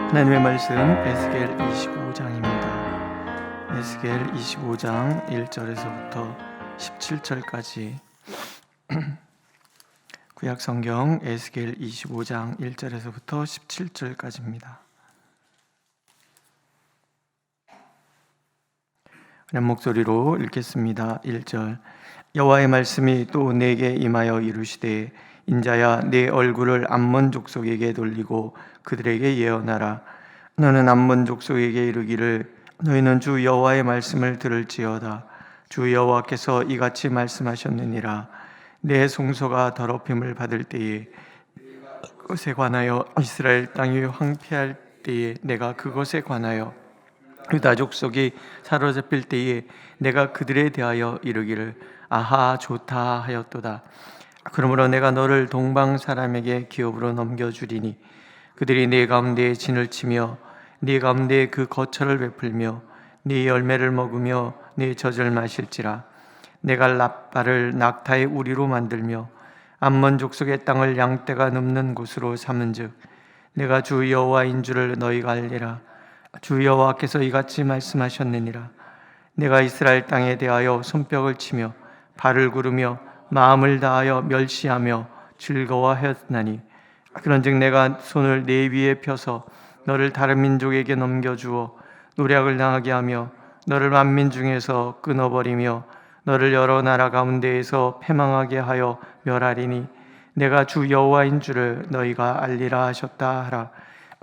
하나님의 말씀 에스겔 25장입니다. 에스겔 25장 1절에서부터 17절까지 구약 성경 에스겔 25장 1절에서부터 17절까지입니다. 한 목소리로 읽겠습니다. 1절. 여호와의 말씀이 또 내게 임하여 이르시되 인자야 내 얼굴을 암몬 족속에게 돌리고 그들에게 예언하라. 너는 암몬 족속에게 이르기를 너희는 주 여호와의 말씀을 들을지어다. 주 여호와께서 이같이 말씀하셨느니라. 내 송소가 더럽힘을 받을 때에 그것에 관하여 이스라엘 땅이 황폐할 때에 내가 그것에 관하여 유다 족속이 사로잡힐 때에 내가 그들에 대하여 이르기를 아하 좋다 하였도다. 그러므로 내가 너를 동방 사람에게 기업으로 넘겨주리니 그들이 네 가운데에 진을 치며 네 가운데에 그 거처를 베풀며 네 열매를 먹으며 네 젖을 마실지라. 내가 랍바를 낙타의 우리로 만들며 암몬 족속의 땅을 양떼가 눕는 곳으로 삼은즉 내가 주 여호와인 줄을 너희가 알리라. 주 여호와께서 이같이 말씀하셨느니라. 내가 이스라엘 땅에 대하여 손뼉을 치며 발을 구르며 마음을 다하여 멸시하며 즐거워하였나니 그런즉 내가 손을 네 위에 펴서 너를 다른 민족에게 넘겨주어 노략을 당하게 하며 너를 만민 중에서 끊어버리며 너를 여러 나라 가운데에서 패망하게 하여 멸하리니 내가 주 여호와인 줄을 너희가 알리라 하셨다 하라.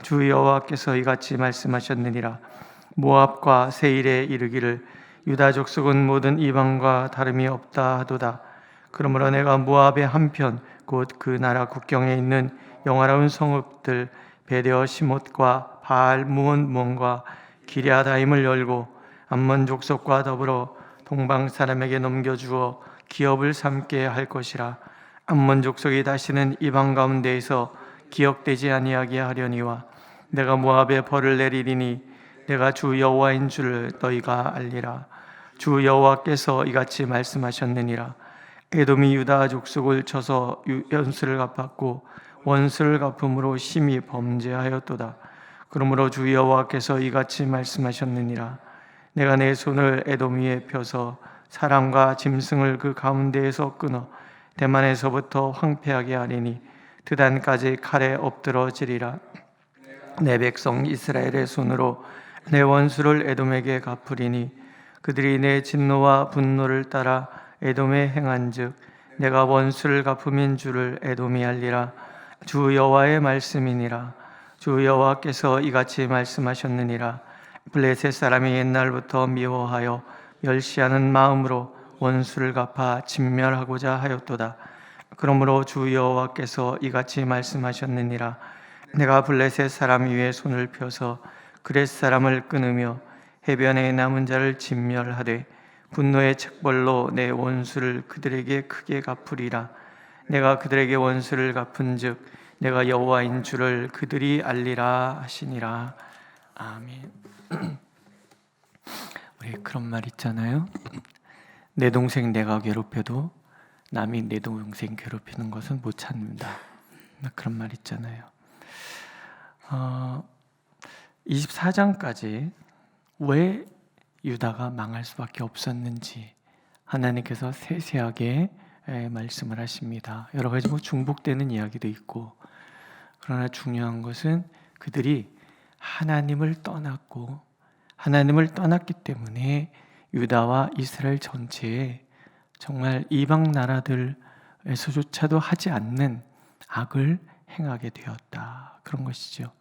주 여호와께서 이같이 말씀하셨느니라. 모압과 세일에 이르기를 유다 족속은 모든 이방과 다름이 없다 하도다. 그러므로 내가 모압의 한편 곧 그 나라 국경에 있는 영화로운 성읍들 베데어 시못과 바알 무온몬과 기럇다임을 열고 암몬 족속과 더불어 동방 사람에게 넘겨주어 기업을 삼게 할 것이라. 암몬 족속이 다시는 이방 가운데에서 기억되지 아니하게 하려니와 내가 모압에 벌을 내리리니 내가 주 여호와인 줄을 너희가 알리라. 주 여호와께서 이같이 말씀하셨느니라. 에돔이 유다 족속을 쳐서 연수를 갚았고 원수를 갚음으로 심히 범죄하였도다. 그러므로 주 여호와께서 이같이 말씀하셨느니라. 내가 내 손을 에돔 위에 펴서 사람과 짐승을 그 가운데에서 끊어 대만에서부터 황폐하게 하리니 드단까지 칼에 엎드러지리라. 내 백성 이스라엘의 손으로 내 원수를 에돔에게 갚으리니 그들이 내 진노와 분노를 따라 에돔에 행한즉 내가 원수를 갚음인 줄을 에돔이 알리라. 주 여호와의 말씀이니라. 주 여호와께서 이같이 말씀하셨느니라. 블레셋 사람이 옛날부터 미워하여 멸시하는 마음으로 원수를 갚아 진멸하고자 하였도다. 그러므로 주 여호와께서 이같이 말씀하셨느니라. 내가 블레셋 사람 위에 손을 펴서 그렛 사람을 끊으며 해변에 남은 자를 진멸하되 분노의 책벌로 내 원수를 그들에게 크게 갚으리라. 내가 그들에게 원수를 갚은즉 내가 여호와인 줄을 그들이 알리라 하시니라. 아멘. 우리 그런 말 있잖아요. 내 동생 내가 괴롭혀도 남이 내 동생 괴롭히는 것은 못 참는다. 그런 말 있잖아요. 24장까지 왜 유다가 망할 수밖에 없었는지 하나님께서 세세하게 말씀을 하십니다. 여러 가지 중복되는 이야기도 있고, 그러나 중요한 것은 그들이 하나님을 떠났고 하나님을 떠났기 때문에 유다와 이스라엘 전체에 정말 이방 나라들에서조차도 하지 않는 악을 행하게 되었다. 그런 것이죠.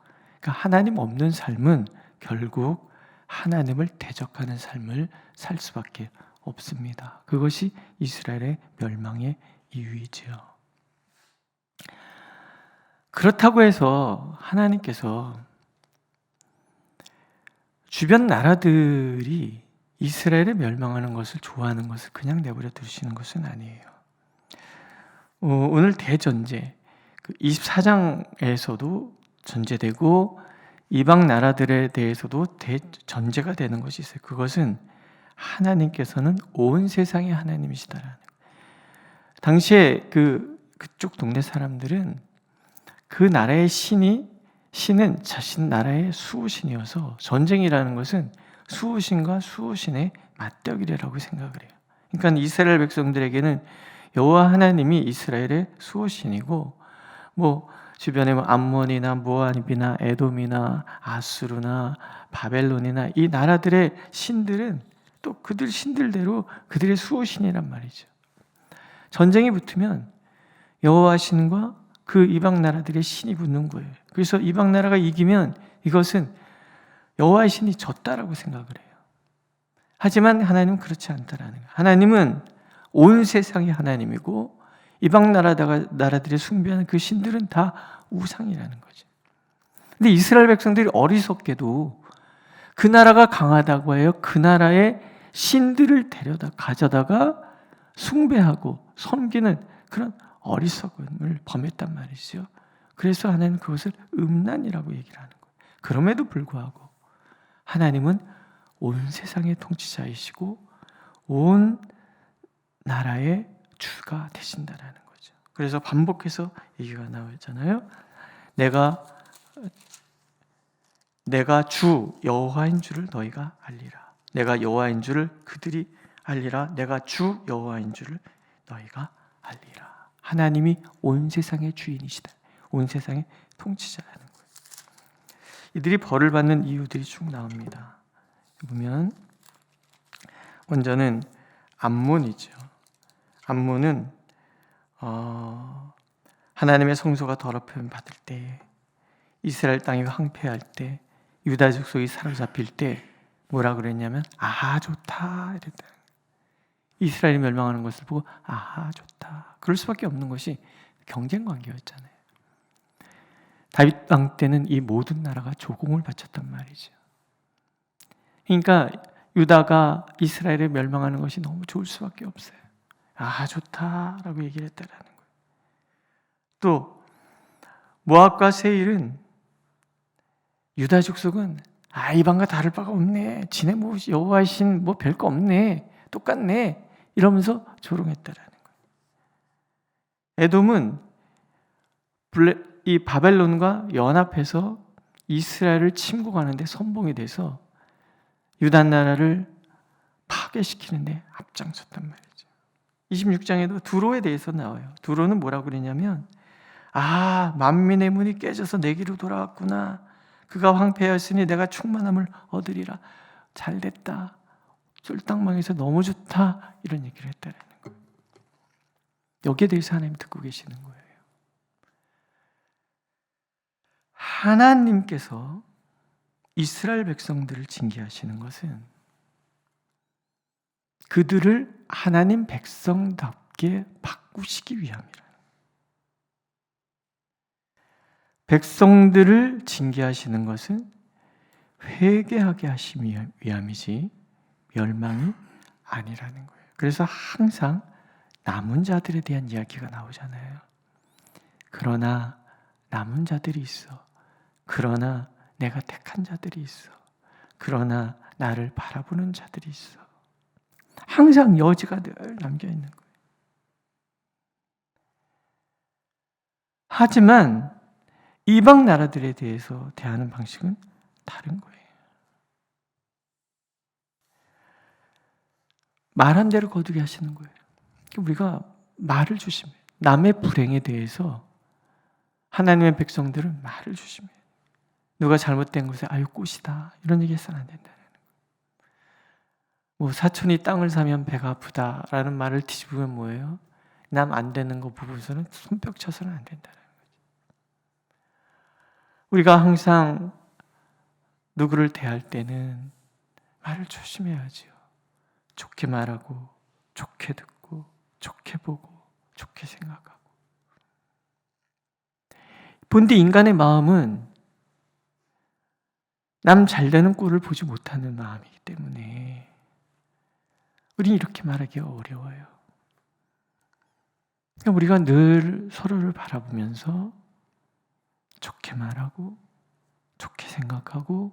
그러니까 하나님 없는 삶은 결국 하나님을 대적하는 삶을 살 수밖에 없습니다. 그것이 이스라엘의 멸망의 이유이지요. 그렇다고 해서 하나님께서 주변 나라들이 이스라엘의 멸망하는 것을 좋아하는 것을 그냥 내버려 두시는 것은 아니에요. 오늘 대전제 24장에서도 전제되고 이방 나라들에 대해서도 대전제가 되는 것이 있어요. 그것은 하나님께서는 온 세상의 하나님이시다라는 거예요. 당시에 그쪽 동네 사람들은 그 나라의 신이 신은 자신 나라의 수호신이어서 전쟁이라는 것은 수호신과 수호신의 맞대결이라고 생각을 해요. 그러니까 이스라엘 백성들에게는 여호와 하나님이 이스라엘의 수호신이고, 주변에 암몬이나 모압이나 에돔이나 아수르나 바벨론이나 이 나라들의 신들은 또 그들 신들대로 그들의 수호신이란 말이죠. 전쟁이 붙으면 여호와 신과 그 이방 나라들의 신이 붙는 거예요. 그래서 이방 나라가 이기면 이것은 여호와의 신이 졌다라고 생각을 해요. 하지만 하나님은 그렇지 않다라는 거예요. 하나님은 온 세상이 하나님이고 이방 나라들의 숭배하는 그 신들은 다 우상이라는 거죠. 근데 이스라엘 백성들이 어리석게도 그 나라가 강하다고 해요. 그 나라의 신들을 가져다가 숭배하고 섬기는 그런 어리석음을 범했단 말이죠. 그래서 하나님은 그것을 음란이라고 얘기를 하는 거예요. 그럼에도 불구하고 하나님은 온 세상의 통치자이시고 온 나라의 주가 되신다라는 거죠. 그래서 반복해서 얘기가 나오잖아요. 내가 주 여호와인 줄을 너희가 알리라. 내가 여호와인 줄을 그들이 알리라. 내가 주 여호와인 줄을 너희가 알리라. 하나님이 온 세상의 주인이시다. 온 세상의 통치자라는 거예요. 이들이 벌을 받는 이유들이 쭉 나옵니다. 보면 먼저는 암몬이죠. 암몬은 하나님의 성소가 더럽힘 받을 때, 이스라엘 땅이 황폐할 때, 유다 족속이 사로잡힐 때 뭐라 그랬냐면 아하 좋다 이랬다. 이스라엘이 멸망하는 것을 보고 아하 좋다. 그럴 수밖에 없는 것이 경쟁 관계였잖아요. 다윗 왕 때는 이 모든 나라가 조공을 바쳤단 말이죠. 그러니까 유다가 이스라엘에 멸망하는 것이 너무 좋을 수밖에 없어요. 아 좋다라고 얘기를 했다라는 거예요. 또 모압과 세일은 유다 족속은 이방과 다를 바가 없네. 지네 여호와의 신 별거 없네. 똑같네. 이러면서 조롱했다라는 거예요. 에돔은 이 바벨론과 연합해서 이스라엘을 침공하는데 선봉이 돼서 유다 나라를 파괴시키는데 앞장섰단 말이죠. 26장에도 두로에 대해서 나와요. 두로는 뭐라고 그러냐면 만민의 문이 깨져서 내게로 돌아왔구나. 그가 황폐하였으니 내가 충만함을 얻으리라. 잘됐다. 쫄딱망해서 너무 좋다. 이런 얘기를 했다는 거예요. 여기에 대해서 하나님 듣고 계시는 거예요. 하나님께서 이스라엘 백성들을 징계하시는 것은 그들을 하나님 백성답게 바꾸시기 위함이라. 백성들을 징계하시는 것은 회개하게 하시기 위함이지 멸망이 아니라는 거예요. 그래서 항상 남은 자들에 대한 이야기가 나오잖아요. 그러나 남은 자들이 있어. 그러나 내가 택한 자들이 있어. 그러나 나를 바라보는 자들이 있어. 항상 여지가 늘 남겨있는 거예요. 하지만 이방 나라들에 대해서 대하는 방식은 다른 거예요. 말한 대로 거두게 하시는 거예요. 우리가 말을 조심해요. 남의 불행에 대해서 하나님의 백성들은 말을 조심해요. 누가 잘못된 것에 아유 꽃이다 이런 얘기 해서는 안 된다는 거예요. 사촌이 땅을 사면 배가 아프다라는 말을 뒤집으면 뭐예요? 남 안 되는 거 보고서는 손뼉 쳐서는 안 된다는 거죠. 우리가 항상 누구를 대할 때는 말을 조심해야죠. 좋게 말하고 좋게 듣고 좋게 보고 좋게 생각하고. 본디 인간의 마음은 남 잘되는 꼴을 보지 못하는 마음이기 때문에 우리는 이렇게 말하기 어려워요. 그러니까 우리가 늘 서로를 바라보면서 좋게 말하고 좋게 생각하고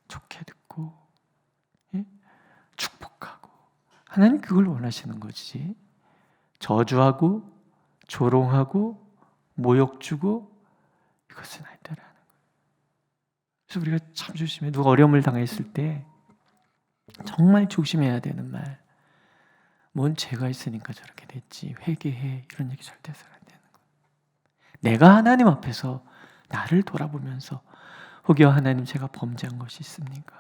좋게 듣고 축복하고. 하나님 그걸 원하시는 거지. 저주하고 조롱하고 모욕 주고 이것은 아니다라는 거예요. 그래서 우리가 참 조심해. 누가 어려움을 당했을 때 정말 조심해야 되는 말. 뭔 죄가 있으니까 저렇게 됐지. 회개해. 이런 얘기 절대 해서는 안 되는 거예요. 내가 하나님 앞에서 나를 돌아보면서 혹여 하나님 제가 범죄한 것이 있습니까?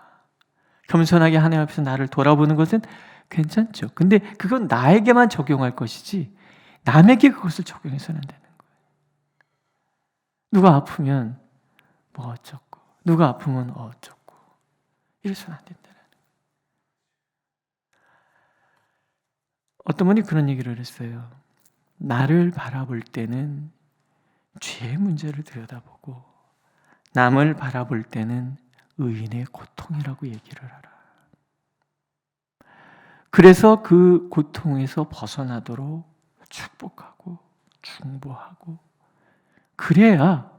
겸손하게 하나님 앞에서 나를 돌아보는 것은 괜찮죠. 근데 그건 나에게만 적용할 것이지 남에게 그것을 적용해서는 안 되는 거예요. 누가 아프면 뭐 어쩌고, 누가 아프면 어쩌고 이래서는 안 된다는 거예요. 어떤 분이 그런 얘기를 했어요. 나를 바라볼 때는 죄의 문제를 들여다보고 남을 바라볼 때는 의인의 고통이라고 얘기를 하라. 그래서 그 고통에서 벗어나도록 축복하고 중보하고 그래야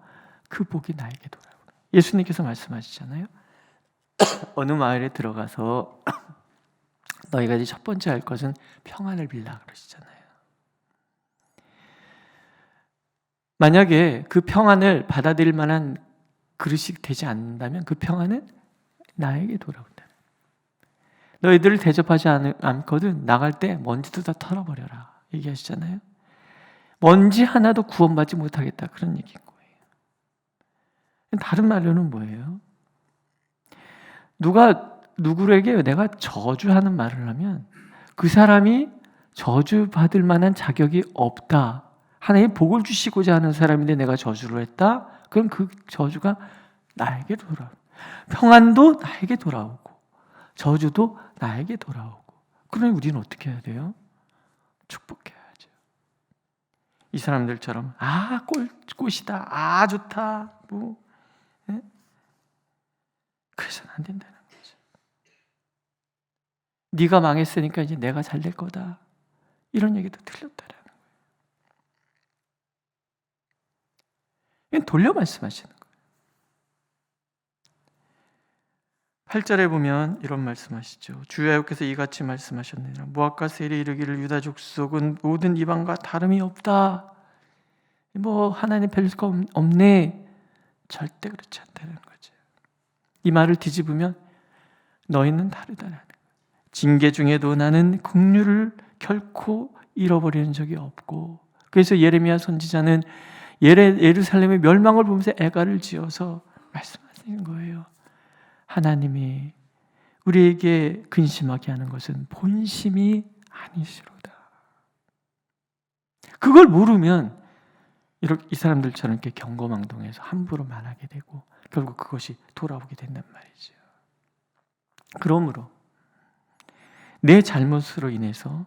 그 복이 나에게 돌아오는 거예요. 예수님께서 말씀하시잖아요. 어느 마을에 들어가서 너희가 이제 첫 번째 할 것은 평안을 빌라 그러시잖아요. 만약에 그 평안을 받아들일 만한 그릇이 되지 않는다면 그 평안은 나에게 돌아온다. 너희들을 대접하지 않거든 나갈 때 먼지도 다 털어버려라 얘기하시잖아요. 먼지 하나도 구원받지 못하겠다 그런 얘기인 거예요. 다른 말로는 뭐예요? 누가 누구에게 내가 저주하는 말을 하면 그 사람이 저주받을 만한 자격이 없다. 하나님 복을 주시고자 하는 사람인데 내가 저주를 했다? 그럼 그 저주가 나에게 돌아오고 평안도 나에게 돌아오고 저주도 나에게 돌아오고 그러니 우리는 어떻게 해야 돼요? 축복해야죠. 이 사람들처럼 꽃이다. 좋다. 예? 그래서는 안 된다는 거죠. 네가 망했으니까 이제 내가 잘 될 거다. 이런 얘기도 틀렸다라는 거예요. 이건 돌려 말씀하시는 거예요. 8절에 보면 이런 말씀하시죠. 주 여호와께서 이같이 말씀하셨느니라. 모압과 세일이 이르기를 유다 족속은 모든 이방과 다름이 없다. 하나님 별 거 없네. 절대 그렇지 않다는 거죠. 이 말을 뒤집으면 너희는 다르다라는 거예요. 징계 중에도 나는 긍휼을 결코 잃어버리는 적이 없고 그래서 예레미야 선지자는 예루살렘의 멸망을 보면서 애가를 지어서 말씀하시는 거예요. 하나님이 우리에게 근심하게 하는 것은 본심이 아니시로다. 그걸 모르면 이 사람들처럼 이렇게 경거망동해서 함부로 말하게 되고 결국 그것이 돌아오게 된단 말이죠. 그러므로 내 잘못으로 인해서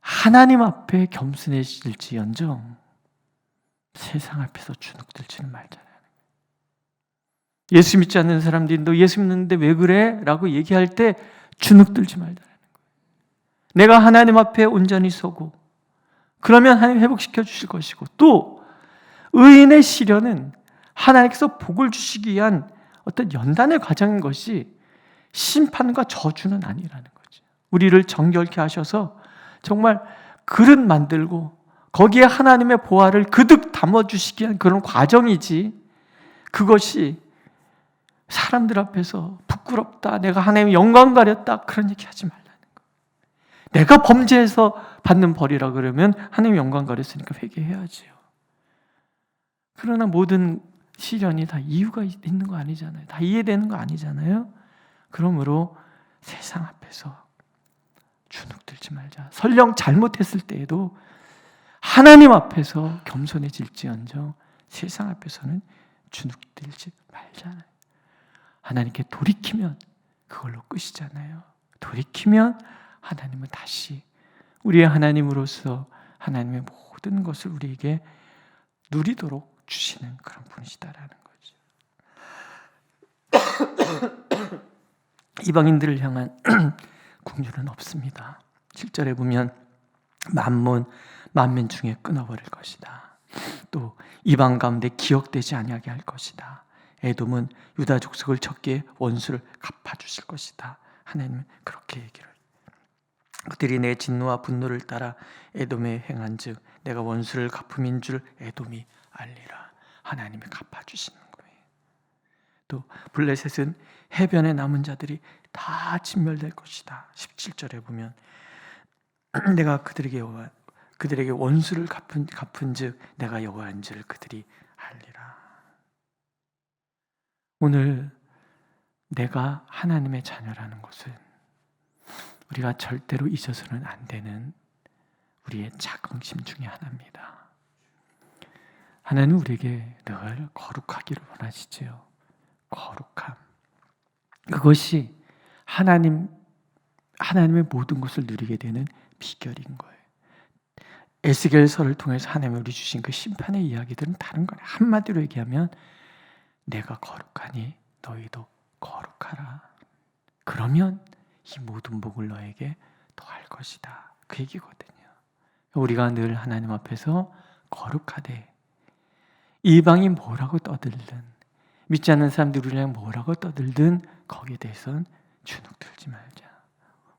하나님 앞에 겸손해질지언정 세상 앞에서 주눅들지는 말잖아요. 예수 믿지 않는 사람들이 너 예수 믿는데 왜 그래? 라고 얘기할 때 주눅들지 말자는 거예요. 내가 하나님 앞에 온전히 서고 그러면 하나님 회복시켜 주실 것이고 또 의인의 시련은 하나님께서 복을 주시기 위한 어떤 연단의 과정인 것이 심판과 저주는 아니라는 거죠. 우리를 정결케 하셔서 정말 그릇 만들고 거기에 하나님의 보화를 그득 담아주시기 위한 그런 과정이지 그것이 사람들 앞에서 부끄럽다, 내가 하나님의 영광 가렸다 그런 얘기 하지 말라는 거예요. 내가 범죄해서 받는 벌이라 그러면 하나님의 영광 가렸으니까 회개해야지요. 그러나 모든 시련이 다 이유가 있는 거 아니잖아요. 다 이해되는 거 아니잖아요. 그러므로 세상 앞에서 주눅들지 말자. 설령 잘못했을 때에도 하나님 앞에서 겸손해질지언정 세상 앞에서는 주눅들지 말잖아요. 하나님께 돌이키면 그걸로 끝이잖아요. 돌이키면 하나님은 다시 우리의 하나님으로서 하나님의 모든 것을 우리에게 누리도록 주시는 그런 분이시다라는 거죠. 이방인들을 향한 긍휼은 없습니다. 7절에 보면 만민 중에 끊어버릴 것이다. 또 이방 가운데 기억되지 아니하게 할 것이다. 에돔은 유다 족속을 쳤기에 원수를 갚아주실 것이다. 하나님은 그렇게 얘기를. 그들이 내 진노와 분노를 따라 에돔에 행한즉 내가 원수를 갚음인 줄 에돔이 알리라. 하나님이 갚아주시는 거예요. 또 블레셋은 해변에 남은 자들이 다 진멸될 것이다. 17절에 보면 내가 그들에게 원수를 갚은즉 내가 여호와인 줄 그들이 알리라. 오늘 내가 하나님의 자녀라는 것은 우리가 절대로 잊어서는 안 되는 우리의 자긍심 중에 하나입니다. 하나님은 우리에게 늘 거룩하기를 원하시지요. 거룩함. 그것이 하나님의 모든 것을 누리게 되는 비결인 거예요. 에스겔서를 통해서 하나님이 우리 주신 그 심판의 이야기들은 다른 거예요. 한마디로 얘기하면 내가 거룩하니 너희도 거룩하라. 그러면 이 모든 복을 너에게 더할 것이다. 그 얘기거든요. 우리가 늘 하나님 앞에서 거룩하되 이방이 뭐라고 떠들든 믿지 않는 사람들이 우리랑 뭐라고 떠들든 거기에 대해서는 주눅들지 말자.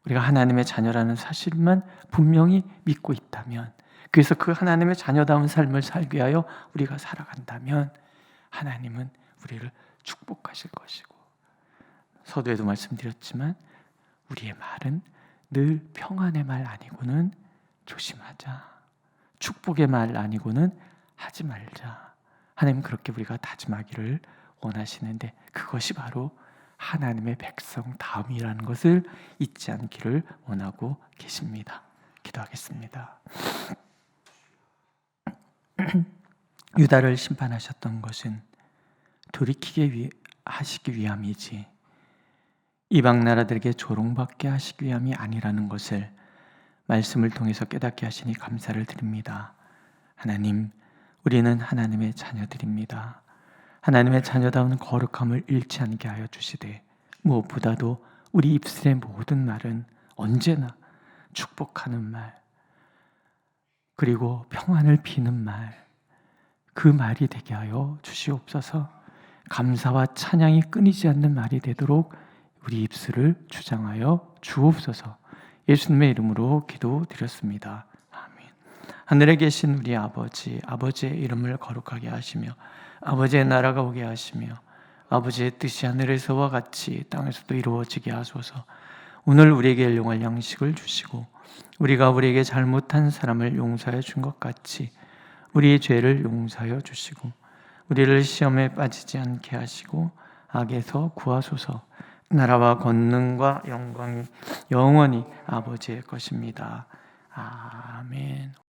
우리가 하나님의 자녀라는 사실만 분명히 믿고 있다면, 그래서 그 하나님의 자녀다운 삶을 살기 위하여 우리가 살아간다면 하나님은 우리를 축복하실 것이고, 서두에도 말씀드렸지만 우리의 말은 늘 평안의 말 아니고는 조심하자, 축복의 말 아니고는 하지 말자. 하나님 그렇게 우리가 다짐하기를 원하시는데 그것이 바로 하나님의 백성다움이라는 것을 잊지 않기를 원하고 계십니다. 기도하겠습니다. 유다를 심판하셨던 것은 돌이키게 하시기 위함이지 이방 나라들에게 조롱받게 하시기 위함이 아니라는 것을 말씀을 통해서 깨닫게 하시니 감사를 드립니다. 하나님, 우리는 하나님의 자녀들입니다. 하나님의 자녀다운 거룩함을 잃지 않게 하여 주시되 무엇보다도 우리 입술의 모든 말은 언제나 축복하는 말, 그리고 평안을 비는 말, 그 말이 되게 하여 주시옵소서. 감사와 찬양이 끊이지 않는 말이 되도록 우리 입술을 주장하여 주옵소서. 예수님의 이름으로 기도드렸습니다. 아멘. 하늘에 계신 우리 아버지, 아버지의 이름을 거룩하게 하시며 아버지의 나라가 오게 하시며 아버지의 뜻이 하늘에서와 같이 땅에서도 이루어지게 하소서. 오늘 우리에게 일용할 양식을 주시고 우리가 우리에게 잘못한 사람을 용서해 준 것 같이 우리의 죄를 용서하여 주시고 우리를 시험에 빠지지 않게 하시고 악에서 구하소서. 나라와 권능과 영광이 영원히 아버지의 것입니다. 아멘.